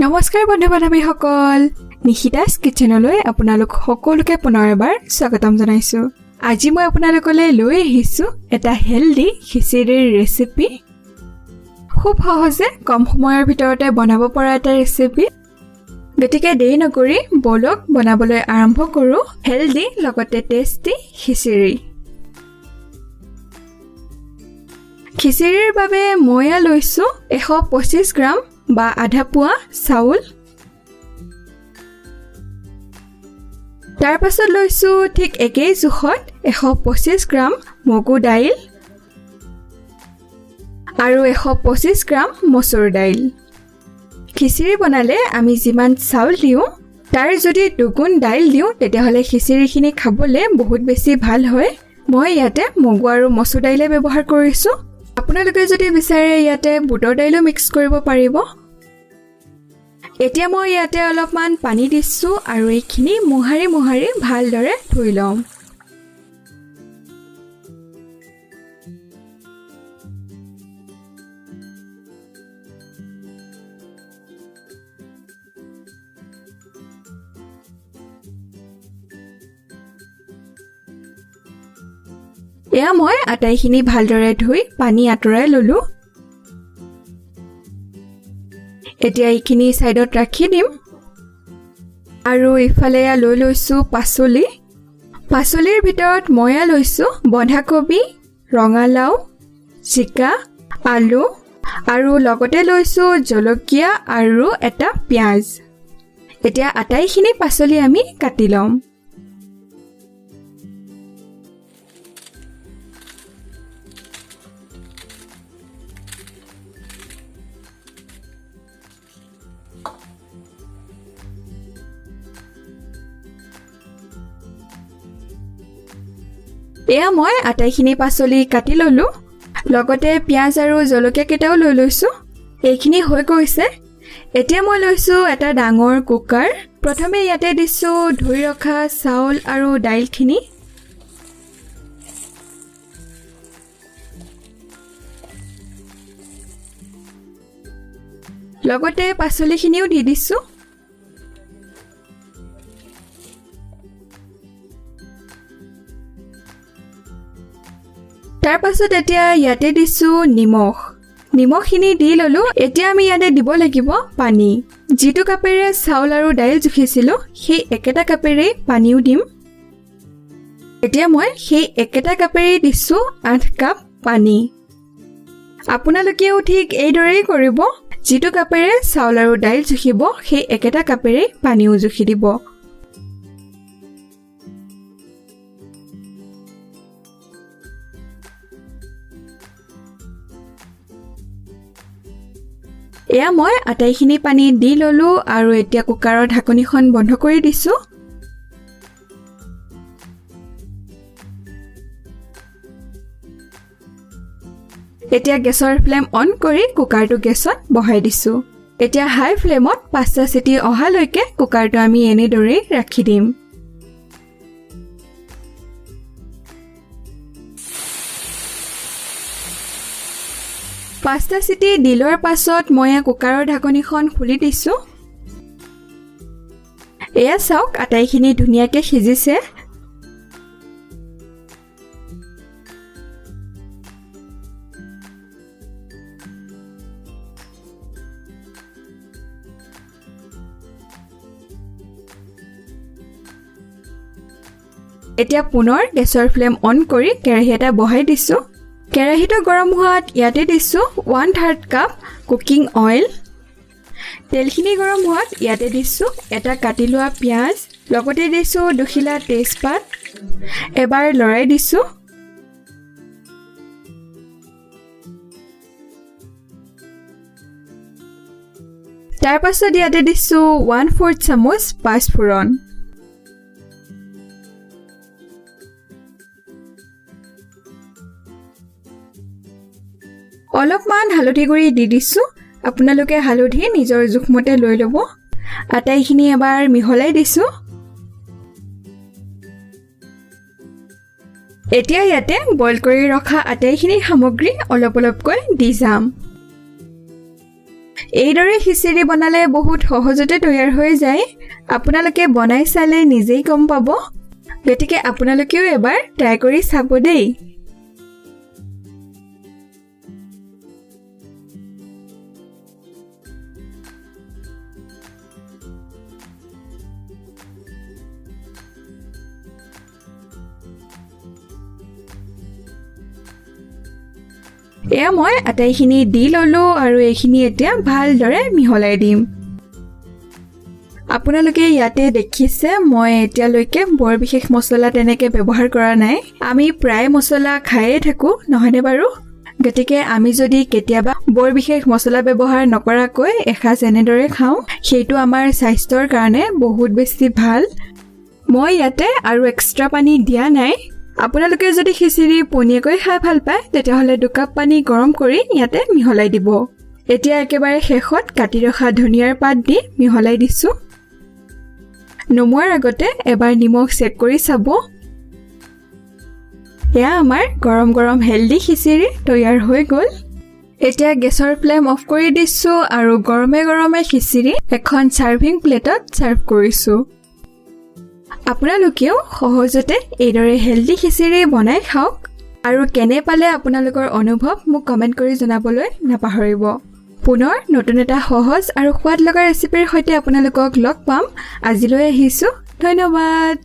নমস্কাৰ বন্ধু বান্ধৱীসকল, নিশিতাস কিচেনলৈ আপোনালোক সকলোকে পুনৰ এবাৰ স্বাগতম জনাইছো। আজি মই আপোনালোকলৈ লৈ আহিছো এটা হেলদি খিচিৰিৰ ৰেচিপি। খুব সহজে কম সময়ৰ ভিতৰতে বনাব পৰা এটা ৰেচিপি। গতিকে দেৰি নকৰি বলক বনাবলৈ আৰম্ভ কৰো হেলদি লগতে টেষ্টি খিচিৰি। খিচিৰিৰ বাবে মই লৈছো 125 গ্ৰাম বা আধা পোৱা চাউল। তাৰ পাছত লৈছো ঠিক একেই জোখত 125 গ্ৰাম মগু দাইল আৰু 125 গ্ৰাম মচুৰ দাইল। খিচিৰি বনালে আমি যিমান চাউল দিওঁ তাৰ যদি দুগুণ দাইল দিওঁ তেতিয়াহ'লে খিচিৰিখিনি খাবলৈ বহুত বেছি ভাল হয়। মই ইয়াতে মগু আৰু মচুৰ দাইলে ব্যৱহাৰ কৰিছো। আপোনালোকে যদি বিচাৰে ইয়াতে বুটৰ দাইলো মিক্স কৰিব পাৰিব। এতিয়া মই ইয়াতে অলপমান পানী দিছো আৰু এইখিনি মোহাৰি মোহাৰি ভালদৰে ধুই লম। এয়া মই আটাইখিনি ভালদৰে ধুই পানী আঁতৰাই ললো। এতিয়া এইখিনি সাইডত ৰাখি দিম আৰু ইফালে লৈ লৈছো পাচলিৰ ভিতৰত মই লৈছো বন্ধাকবি, ৰঙালাও, জিকা, আলু আৰু লগতে লৈছো জলকীয়া আৰু এটা পিয়াজ। এতিয়া আটাইখিনি পাচলি আমি কাটি লম। এয়া মই আটাইখিনি পাচলি কাটি ললো, লগতে পিয়াজ আৰু জলকীয়া কেইটাও লৈ লৈছো। এইখিনি হৈ গৈছে। এতিয়া মই লৈছো এটা ডাঙৰ কুকাৰ। প্ৰথমে ইয়াতে দিছো ধুই ৰখা চাউল আৰু দাইলখিনি। লগতে পাচলিখিনিও দি দিছো। তাৰ পাছত এতিয়া ইয়াতে দিছো নিমখখিনি দি ললো। এতিয়া আমি ইয়াতে দিব লাগিব পানী। যিটো কাপেৰে চাউল আৰু দাইল জুখিছিলো সেই একেটা কাপেৰে পানীও দিম। এতিয়া মই সেই একেটা কাপেৰে দিছো 8 কাপ পানী। আপোনালোকেও ঠিক এইদৰেই কৰিব। যিটো কাপেৰে চাউল আৰু দাইল জুখিব সেই একেটা কাপেৰে পানীও জুখি দিব। এয়া মই আটাইখিনি পানী দি ললো আৰু এতিয়া কুকাৰৰ ঢাকনিখন বন্ধ কৰি দিছো। এতিয়া গেছৰ ফ্লেম অন কৰি কুকাৰটো গেছত বহাই দিছো। এতিয়া হাই ফ্লেমত 5টা চিটি অহালৈকে কুকাৰটো আমি এনেদৰে ৰাখি দিম। পাঁচটা চিটি দিলৰ পাছত মই কুকাৰৰ ঢাকনিখন খুলি দিছো। এয়া চাওক আটাইখিনি ধুনীয়াকৈ সিজিছে। এতিয়া পুনৰ গেছৰ ফ্লেম অন কৰি কেৰাহী এটা বহাই দিছো। কেৰাহীটো গৰম হোৱাত ইয়াতে দিছো 1/3 কাপ কুকিং অইল। তেলখিনি গৰম হোৱাত ইয়াতে দিছো এটা কাটি লোৱা পিয়াজ, লগতে দিছো দুখিলা তেজপাত। এবাৰ লৰাই দিছো। তাৰ পাছত ইয়াতে দিছো 1/4 চামুচ পাঁচফোৰণ। অলপমান হালধি গুড়ি দি দিছো। আপোনালোকে হালধি নিজৰ জোখমতে লৈ ল'ব। আটাইখিনি এবাৰ মিহলাই দিছো। এতিয়া ইয়াতে বইল কৰি ৰখা আটাইখিনি সামগ্ৰী অলপ অলপকৈ দি যাম। এইদৰে খিচিৰি বনালে বহুত সহজতে তৈয়াৰ হৈ যায়। আপোনালোকে বনাই চালে নিজেই গম পাব। গতিকে আপোনালোকেও এবাৰ ট্ৰাই কৰি চাব দেই। এয়া মই আটাইখিনি দি ললো আৰু এইখিনি এতিয়া ভালদৰে মিহলাই দিম। আপোনালোকে ইয়াতে দেখিছে মই এতিয়ালৈকে বৰ বিশেষ মছলা তেনেকে ব্যৱহাৰ কৰা নাই। আমি প্ৰায় মছলা খায়ে থাকো নহয়নে বাৰু? গতিকে আমি যদি কেতিয়াবা বৰ বিশেষ মছলা ব্যৱহাৰ নকৰাকৈ এসাঁজ এনেদৰে খাওঁ, সেইটো আমাৰ স্বাস্থ্যৰ কাৰণে বহুত বেছি ভাল। মই ইয়াতে আৰু এক্সট্ৰা পানী দিয়া নাই। আপোনালোকে যদি খিচিৰি পনীয়াকৈ খাই ভাল পায় তেতিয়াহ'লে 2 কাপ পানী গৰম কৰি ইয়াতে মিহলাই দিব। এতিয়া একেবাৰে শেষত কাটি ৰখা ধনিয়াৰ পাত দি মিহলাই দিছো। নমোৱাৰ আগতে এবাৰ নিমখ চেক কৰি চাব। এয়া আমাৰ গৰম গৰম হেল্ডি খিচিৰি তৈয়াৰ হৈ গ'ল। এতিয়া গেছৰ ফ্লেম অফ কৰি দিছো আৰু গৰমে গৰমে খিচিৰি এখন সাৰ্ভিং প্লেটত সাৰ্ভ কৰিছো। আপোনালোকেও সহজতে এইদৰে হেল্ডি খিচিৰি বনাই খাওক আৰু কেনে পালে আপোনালোকৰ অনুভৱ মোক কমেন্ট কৰি জনাবলৈ নাপাহৰিব। পুনৰ নতুন এটা সহজ আৰু সোৱাদ লগা ৰেচিপিৰ সৈতে আপোনালোকক লগ পাম। আজিলৈ আহিছো, ধন্যবাদ।